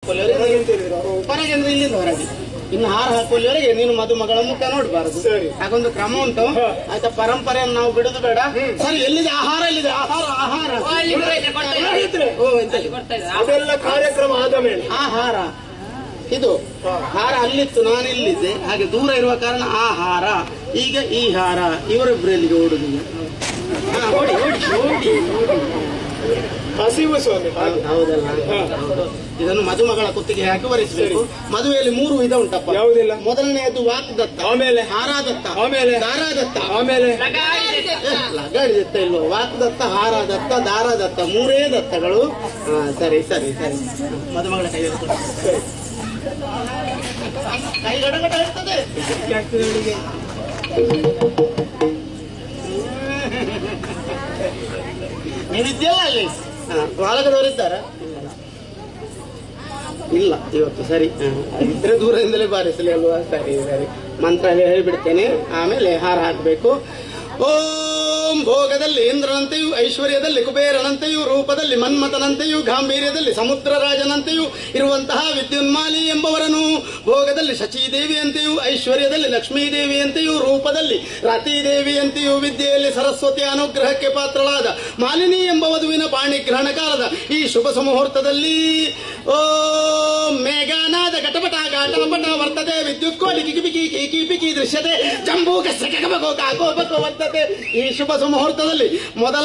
ಹಾಕೊಳ್ಳುವವರೆಗೆ ಹೊರಗೆ ಅಂದ್ರೆ ಇಲ್ಲಿಂದ ಹೊರಗೆ. ಇನ್ನು ಹಾರ ಹಾಕೊಳ್ಳುವವರೆಗೆ ನೀನು ಮದುಮಗಳ ಮುಖ ನೋಡ್ಬಾರದು. ಹಾಗೊಂದು ಕ್ರಮ ಉಂಟು ಆಯ್ತಾ. ಪರಂಪರೆಯನ್ನು ನಾವು ಬಿಡುದು ಬೇಡ. ಸರಿ, ಎಲ್ಲಿದೆ ಆಹಾರ? ಎಲ್ಲಿದೆ ಆಹಾರ? ಆಹಾರ ಅದೆಲ್ಲ ಕಾರ್ಯಕ್ರಮ ಆದ ಮೇಲೆ ಆಹಾರ ಇದು ಹಾರ ಅಲ್ಲಿತ್ತು, ನಾನು ಇಲ್ಲಿದ್ದೆ. ಹಾಗೆ ದೂರ ಇರುವ ಕಾರಣ ಆಹಾರ. ಈಗ ಈ ಹಾರ ಇವರಿಬ್ರು ಎಲ್ಲಿಗೆ ಓಡುದಿಲ್ಲ. ಓಡಿ ಓಡಿ ಓಡಿ ಹಸಿವು ಸ್ವಾಮಿ. ಹೌದಲ್ಲ. ಇದನ್ನು ಮದುಮಗಳ ಕುತ್ತಿಗೆ ಹಾಕಿ ವರಿಸಬೇಕು. ಮದುವೆಯಲ್ಲಿ 3 ವಿಧ ಉಂಟಪ್ಪ. ಯಾವುದಿಲ್ಲ? ಮೊದಲನೆಯದು ವಾಕ್ದತ್ತ, ಆಮೇಲೆ ಹಾರಾದತ್ತ, ಆಮೇಲೆ ದಾರಾದತ್ತ, ಆಮೇಲೆ ಲಗಾಡಿ ದತ್ತ ಇಲ್ವೋ? ವಾಕ್ದತ್ತ, ಹಾರಾದತ್ತ, ದಾರಾದತ್ತ 3 ದತ್ತಗಳು. ಸರಿ ಸರಿ ಸರಿ. ಮದುಮಗಳ ಕೈಯಲ್ಲಿ ಕೊಡಿ. ಕೈ ಗಡಗಡ ಇರ್ತದೆ. ನೀನಿದ್ಯಲ್ಲ ಅಲ್ಲಿ? ಬಾಲಕದವರಿದ್ದಾರ? ಇಲ್ಲ ಇವತ್ತು. ಸರಿ, ಇದ್ರೆ ದೂರದಿಂದಲೇ ಬಾರಿಸಲಿ ಅಲ್ವಾ? ಸರಿ ಸರಿ. ಮಂತ್ರ ಹೇಳಿಬಿಡ್ತೇನೆ, ಆಮೇಲೆ ಹಾರ ಹಾಕಬೇಕು. ಓಂ ಭೋಗದಲ್ಲಿ ಇಂದ್ರನಂತೆಯೂ, ಐಶ್ವರ್ಯದಲ್ಲಿ ಕುಬೇರನಂತೆಯೂ, ರೂಪದಲ್ಲಿ ಮನ್ಮಥನಂತೆಯೂ, ಗಾಂಭೀರ್ಯದಲ್ಲಿ ಸಮುದ್ರ ರಾಜನಂತೆಯೂ ಇರುವಂತಹ ವಿದ್ಯುನ್ಮಾಲಿ ಎಂಬವರನು, ಭೋಗದಲ್ಲಿ ಶಚೀದೇವಿಯಂತೆಯೂ, ಐಶ್ವರ್ಯದಲ್ಲಿ ಲಕ್ಷ್ಮೀದೇವಿಯಂತೆಯೂ, ರೂಪದಲ್ಲಿ ರತೀದೇವಿಯಂತೆಯೂ, ವಿದ್ಯೆಯಲ್ಲಿ ಸರಸ್ವತಿಯ ಅನುಗ್ರಹಕ್ಕೆ ಪಾತ್ರಳಾದ ಮಾಲಿನಿ ಎಂಬ ವಧುವಿನ ಪಾಣಿಗ್ರಹಣ ಕಾಲದ ಈ ಶುಭ ಸುಮುಹೂರ್ತದಲ್ಲಿ ಓಂ ಮೇಘನಾದ ಘಟಪಟ ಘಾಟಪಟ ವರ್ತದೆ ವಿದ್ಯುತ್ ಕೋಟಿ ಕಿಕಿಪಿಕಿ ಕಿಕಿಪಿಕಿ ದೃಶ್ಯತೆ ಜಂಬೂ ಕಸ್ಯ ಕಗಬಗೋ ಕಾಕೋ ಬಕೋ ವರ್ತತೆ. ಈ ಶುಭ ಸುಮುಹೂರ್ತದಲ್ಲಿ ಮೊದಲ